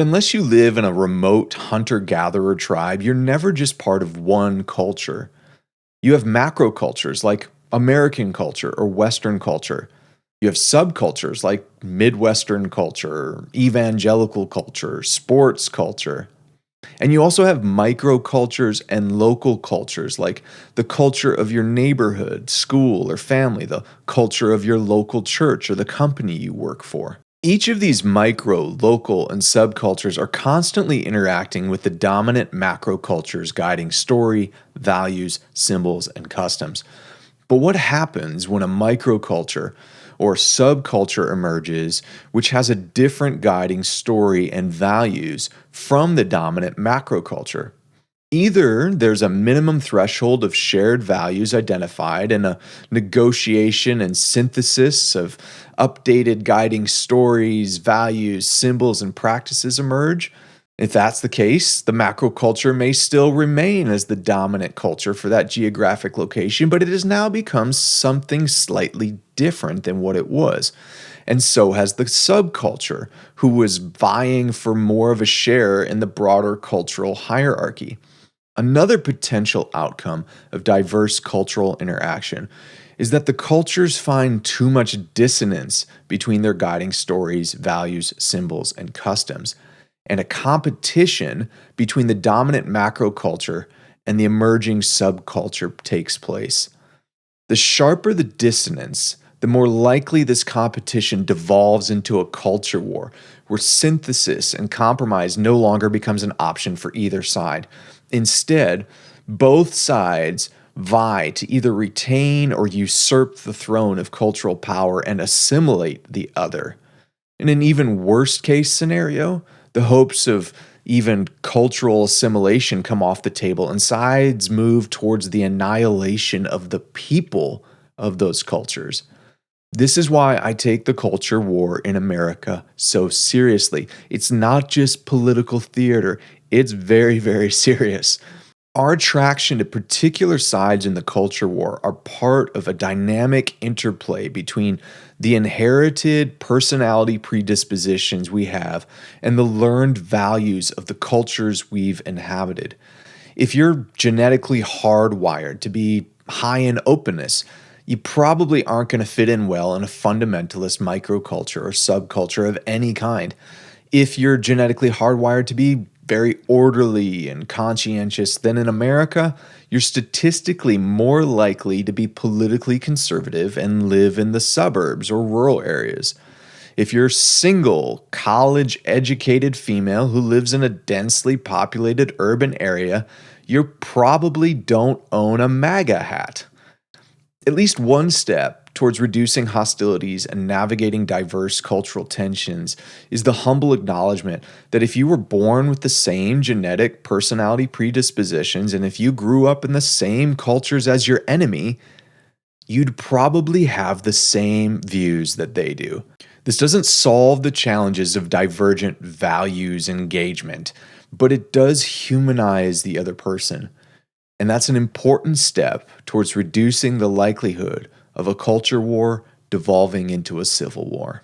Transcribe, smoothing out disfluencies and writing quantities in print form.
Unless you live in a remote hunter gatherer tribe, you're never just part of one culture. You have macro cultures like American culture or Western culture. You have subcultures like Midwestern culture, evangelical culture, sports culture. And you also have microcultures and local cultures like the culture of your neighborhood, school, or family, the culture of your local church or the company you work for. Each of these micro, local, and subcultures are constantly interacting with the dominant macro cultures guiding story, values, symbols, and customs. But what happens when a microculture or subculture emerges which has a different guiding story and values from the dominant macroculture? Either there's a minimum threshold of shared values identified and a negotiation and synthesis of updated guiding stories, values, symbols, and practices emerge. If that's the case, the macroculture may still remain as the dominant culture for that geographic location, but it has now become something slightly different than what it was. And so has the subculture, who was vying for more of a share in the broader cultural hierarchy. Another potential outcome of diverse cultural interaction is that the cultures find too much dissonance between their guiding stories, values, symbols, and customs, and a competition between the dominant macro culture and the emerging subculture takes place. The sharper the dissonance, the more likely this competition devolves into a culture war, where synthesis and compromise no longer becomes an option for either side. Instead, both sides vie to either retain or usurp the throne of cultural power and assimilate the other. In an even worst case scenario, the hopes of even cultural assimilation come off the table and sides move towards the annihilation of the people of those cultures. This is why I take the culture war in America so seriously. It's not just political theater, it's very, very serious. Our attraction to particular sides in the culture war are part of a dynamic interplay between the inherited personality predispositions we have and the learned values of the cultures we've inhabited. If you're genetically hardwired to be high in openness, you probably aren't going to fit in well in a fundamentalist microculture or subculture of any kind. If you're genetically hardwired to be very orderly and conscientious, then in America, you're statistically more likely to be politically conservative and live in the suburbs or rural areas. If you're a single, college educated female who lives in a densely populated urban area, you probably don't own a MAGA hat. At least one step towards reducing hostilities and navigating diverse cultural tensions is the humble acknowledgement that if you were born with the same genetic personality predispositions and if you grew up in the same cultures as your enemy, you'd probably have the same views that they do. This doesn't solve the challenges of divergent values engagement, but it does humanize the other person. And that's an important step towards reducing the likelihood of a culture war devolving into a civil war.